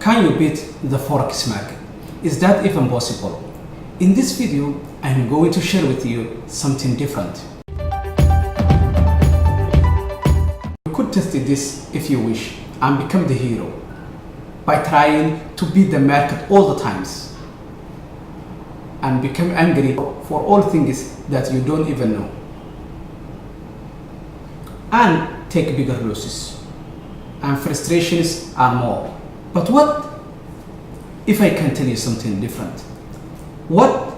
Can you beat the Forex market? Is that even possible? In this video, I'm going to share with you something different. You could test this if you wish and become the hero by trying to beat the market all the times and become angry for all things that you don't even know and take bigger losses and frustrations and more. But what if I can tell you something different? What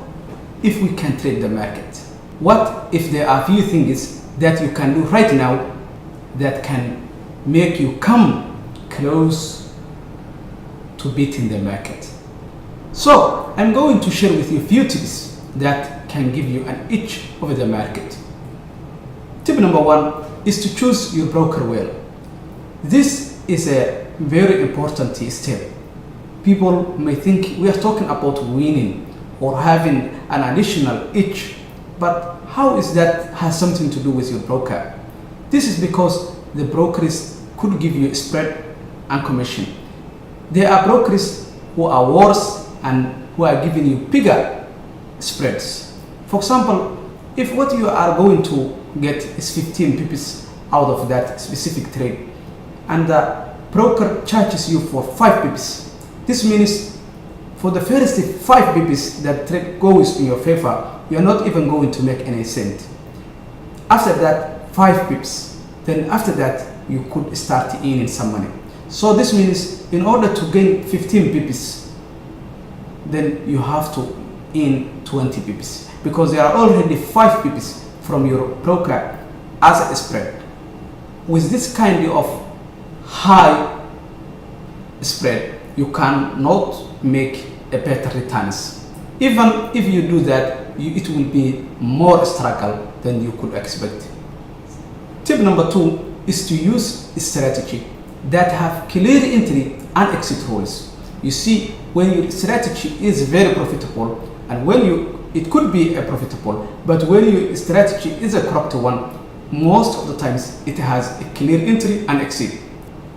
if we can trade the market? What if there are few things that you can do right now that can make you come close to beating the market? So I'm going to share with you a few tips that can give you an edge over the market. Tip number one is to choose your broker well. This is a very important step. People may think we are talking about winning or having an additional edge, but how is that has something to do with your broker? This is because the brokers could give you a spread and commission. There are brokers who are worse and who are giving you bigger spreads. For example, if what you are going to get is 15 pips out of that specific trade and the broker charges you for 5 pips, this means for the first 5 pips that trade goes in your favor, you are not even going to make any cent. After that 5 pips, then after that you could start earning some money. So this means in order to gain 15 pips, then you have to earn 20 pips because there are already 5 pips from your broker as a spread. With this kind of high spread, you cannot make a better returns. Even if you do that, it will be more struggle than you could expect. Tip number two is to use a strategy that have clear entry and exit rules. You see, when your strategy is very profitable and it could be a profitable, but when your strategy is a correct one, most of the times it has a clear entry and exit.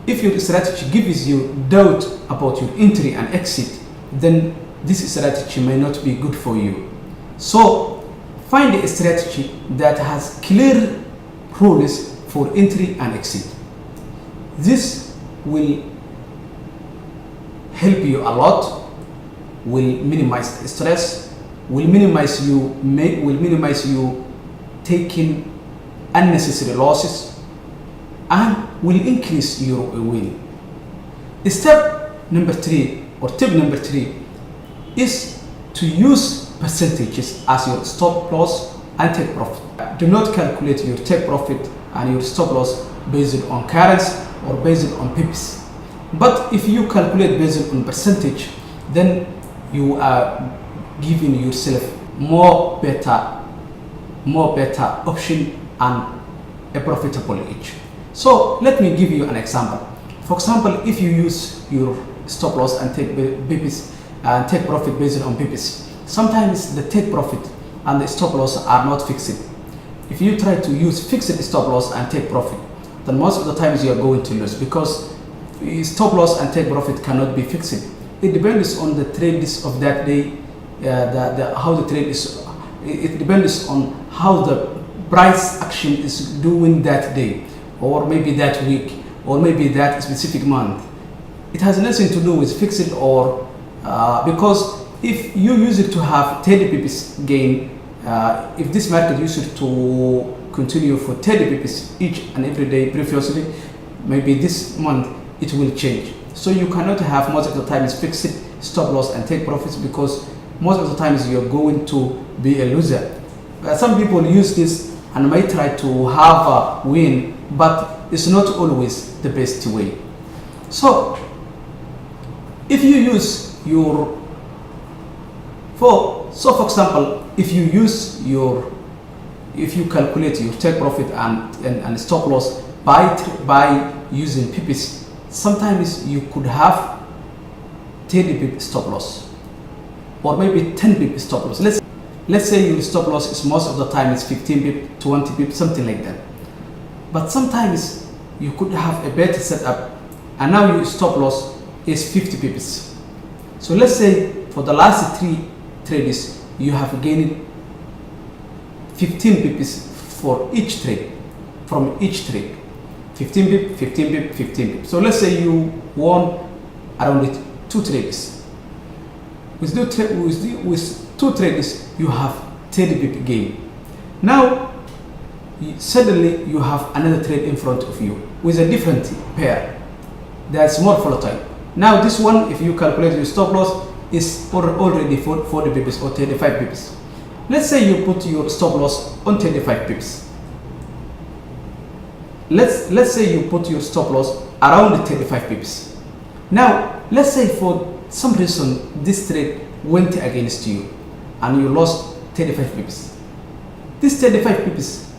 If your strategy gives you doubt about your entry and exit, then this strategy may not be good for you. So find a strategy that has clear rules for entry and exit. This will help you a lot, will minimize the stress, will minimize you taking unnecessary losses, and will increase your win. Step number 3 or tip number 3 is to use percentages as your stop loss and take profit. Do not calculate your take profit and your stop loss based on currency or based on pips. But if you calculate based on percentage, then you are giving yourself more better option and a profitable edge. So let me give you an example. For example, if you use your stop loss and take pips and take profit based on pips, sometimes the take profit and the stop loss are not fixed. If you try to use fixed stop loss and take profit, then most of the times you are going to lose because stop loss and take profit cannot be fixed. It depends on the trades of that day, how the trade is. It depends on how the price action is doing that day, or maybe that week, or maybe that specific month. It has nothing to do with fixed or because if you use it to have 30 pips gain, if this market used to continue for 30 pips each and every day previously, maybe this month it will change. So you cannot have most of the time is fixed stop loss and take profits because most of the times you're going to be a loser. Some people use this and might try to have a win, but it's not always the best way. So if you use your for example, if you calculate your take profit and stop loss by using pips, sometimes you could have 30 pip stop loss or maybe 10 pip stop loss. Let's say your stop loss is most of the time is 15 pip, 20 pip, something like that. But sometimes you could have a better setup and now your stop loss is 50 pips. So let's say for the last 3 trades, you have gained 15 pips for each trade, from each trade. 15 pip, 15 pip, 15 pip. So let's say you won around 2 trades. With 2 trades, you have 30 pip gain. Now, suddenly you have another trade in front of you with a different pair that's more volatile. Now this one, if you calculate your stop loss, is already 40 pips or 35 pips. Let's say you put your stop loss on 35 pips. Let's say you put your stop loss around 35 pips. Now let's say for some reason this trade went against you and you lost 35 pips. This 35 pips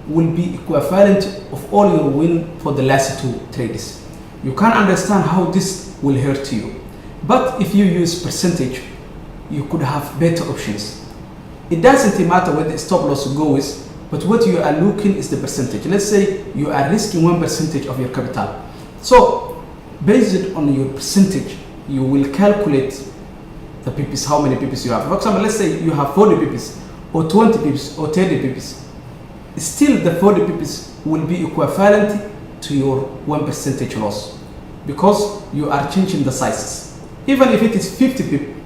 will be equivalent of all your win for the last 2 trades. You can understand how this will hurt you. But if you use percentage, you could have better options. It doesn't matter where the stop loss goes, but what you are looking is the percentage. Let's say you are risking 1% of your capital. So based on your percentage, you will calculate the pips, how many pips you have. For example, let's say you have 40 pips or 20 pips or 30 pips. Still the 40 pips will be equivalent to your 1% loss because you are changing the sizes. Even if it is 50 pips,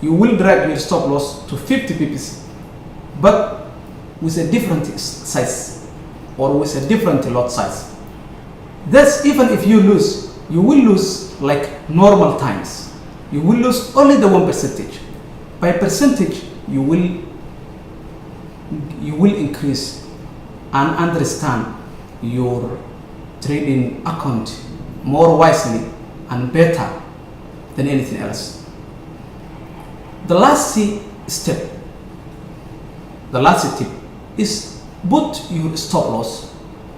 you will drag your stop loss to 50 pips, but with a different size or with a different lot size. Thus, even if you lose, you will lose like normal times. You will lose only the 1%. By percentage, you will increase and understand your trading account more wisely and better than anything else. The last step, the last tip is put your stop loss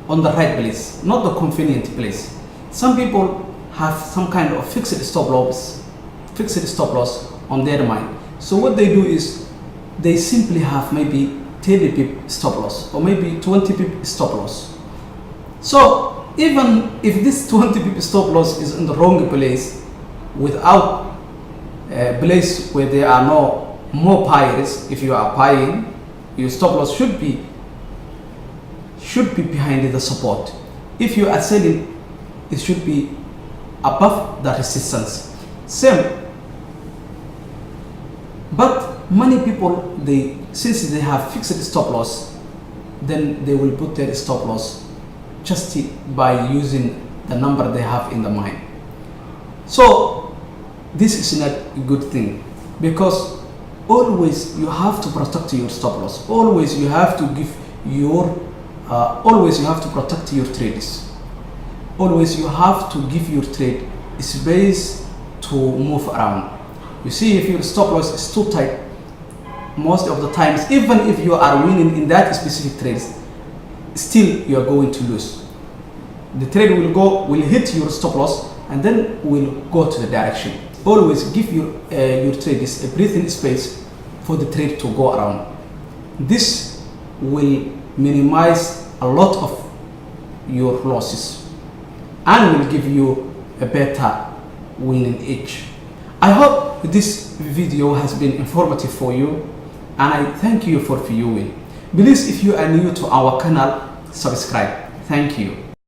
on the right place, not the convenient place. Some people have some kind of fixed stop loss on their mind. So what they do is they simply have maybe 30 pip stop loss or maybe 20 pip stop loss. So even if this 20 pip stop loss is in the wrong place, without a place where there are no more buyers, if you are buying, your stop loss should be behind the support. If you are selling, it should be above the resistance. Same. But many people, since they have fixed stop loss, then they will put their stop loss just by using the number they have in the mind. So this is not a good thing, because always you have to protect your stop loss. Always you have to give your always you have to protect your trades. Always you have to give your trade space to move around. You see, if your stop loss is too tight, most of the times, even if you are winning in that specific trades, still you are going to lose. The trade will hit your stop loss and then will go to the direction. Always give your traders a breathing space for the trade to go around. This will minimize a lot of your losses and will give you a better winning edge. I hope this video has been informative for you, and I thank you for viewing. Please, if you are new to our channel, subscribe. Thank you.